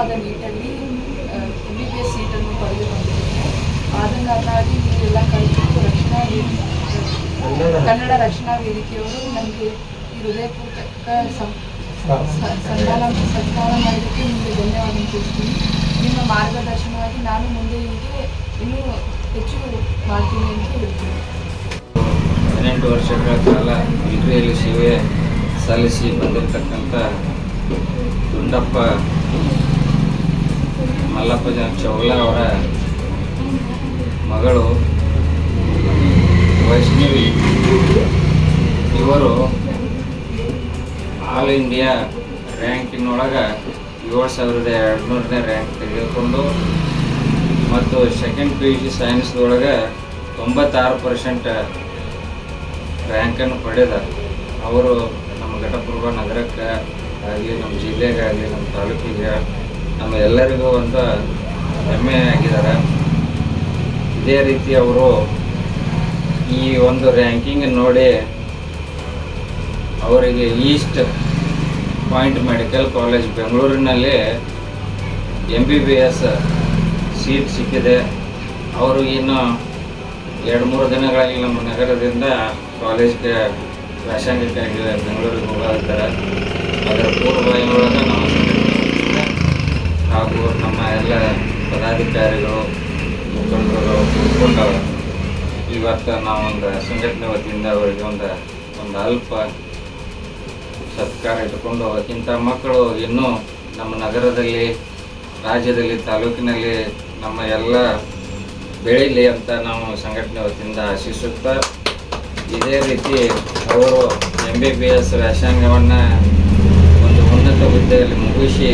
ಉತ್ತಮವಾದ ನೀಟಲ್ಲಿ MBBS ಸೀಟನ್ನು ಪಡೆದುಕೊಂಡಿದ್ದೇನೆ. ಆದ ಕಾರಣವಾಗಿ ಎಲ್ಲ ಕಲಿತು ಕನ್ನಡ ರಕ್ಷಣಾ ವೇದಿಕೆಯವರು ನನಗೆ ಈ ಹೃದಯಪೂರ್ವಕ ಸನ್ಮಾನ ಮಾಡೋದಕ್ಕೆ ನಿಮಗೆ ಧನ್ಯವಾದ ತಿಳಿಸ್ತೀನಿ. ನಿಮ್ಮ ಮಾರ್ಗದರ್ಶನವಾಗಿ ನಾನು ಮುಂದೆ ಹೀಗೆ ಇನ್ನೂ ಹೆಚ್ಚು ಮಾಡ್ತೀನಿ ಅಂತ ಹೇಳ್ತೀನಿ. 18 ವರ್ಷಗಳ ಕಾಲ ಮಿಲಿಟರಿಯಲ್ಲಿ ಸೇವೆ ಸಲ್ಲಿಸಿ ಬಂದಿರತಕ್ಕಂಥ ಗುಂಡಪ್ಪ ಮಲ್ಲಪ್ಪ ಚೌಲ ಅವರ ಮಗಳು ವೈಷ್ಣವಿ ಇವರು ಆಲ್ ಇಂಡಿಯಾ ರ್ಯಾಂಕಿನೊಳಗೆ 7200ನೇ ರ್ಯಾಂಕ್ ತೆಗೆದುಕೊಂಡು ಮತ್ತು ಸೆಕೆಂಡ್ PUC ಸೈನ್ಸ್ದೊಳಗೆ 96% ರ್ಯಾಂಕನ್ನು ಪಡೆದಾರೆ. ಅವರು ನಮ್ಮ ಘಟಪ್ರಭಾ ನಗರಕ್ಕೆ ಆಗಲಿ, ನಮ್ಮ ಜಿಲ್ಲೆಗಾಗಲಿ, ನಮ್ಮ ತಾಲೂಕಿಗೆ, ನಮ್ಮ ಎಲ್ಲರಿಗೂ ಒಂದು ಹೆಮ್ಮೆ ಆಗಿದ್ದಾರೆ. ಇದೇ ರೀತಿ ಅವರು ಈ ಒಂದು ರ್ಯಾಂಕಿಂಗ್ ನೋಡಿ ಅವರಿಗೆ ಈಸ್ಟ್ ಪಾಯಿಂಟ್ ಮೆಡಿಕಲ್ ಕಾಲೇಜ್ ಬೆಂಗಳೂರಿನಲ್ಲಿ MBBS ಸೀಟ್ ಸಿಕ್ಕಿದೆ. ಅವರು ಇನ್ನು 2-3 ದಿನಗಳಲ್ಲಿ ನಮ್ಮ ನಗರದಿಂದ ಕಾಲೇಜ್ಗೆ ವ್ಯಾಸಂಗಕ್ಕಾಗಿ ಬೆಂಗಳೂರಿಗೆ ಹೋಗಿದ್ದಾರೆ. ಅದರ ಪೂರ್ವಭಾವಿಯೊಳಗೆ ನಾವು ಹಾಗೂ ನಮ್ಮ ಎಲ್ಲ ಪದಾಧಿಕಾರಿಗಳು ಮುಖಂಡರು ಕೂತ್ಕೊಂಡು ಇವತ್ತು ನಾವೊಂದು ಸಂಘಟನೆ ವತಿಯಿಂದ ಅವರಿಗೆ ಒಂದು ಅಲ್ಪ ಸತ್ಕಾರ ಇಟ್ಟುಕೊಂಡು ಇಂಥ ಮಕ್ಕಳು ಇನ್ನೂ ನಮ್ಮ ನಗರದಲ್ಲಿ, ರಾಜ್ಯದಲ್ಲಿ, ತಾಲೂಕಿನಲ್ಲಿ ನಮ್ಮ ಎಲ್ಲ ಬೆಳೀಲಿ ಅಂತ ನಾವು ಸಂಘಟನೆ ವತಿಯಿಂದ ಆಶಿಸುತ್ತಾ, ಇದೇ ರೀತಿ ಅವರು MBBS ವ್ಯಾಸಂಗವನ್ನು ಒಂದು ಉನ್ನತ ಹುದ್ದೆಯಲ್ಲಿ ಮುಗಿಸಿ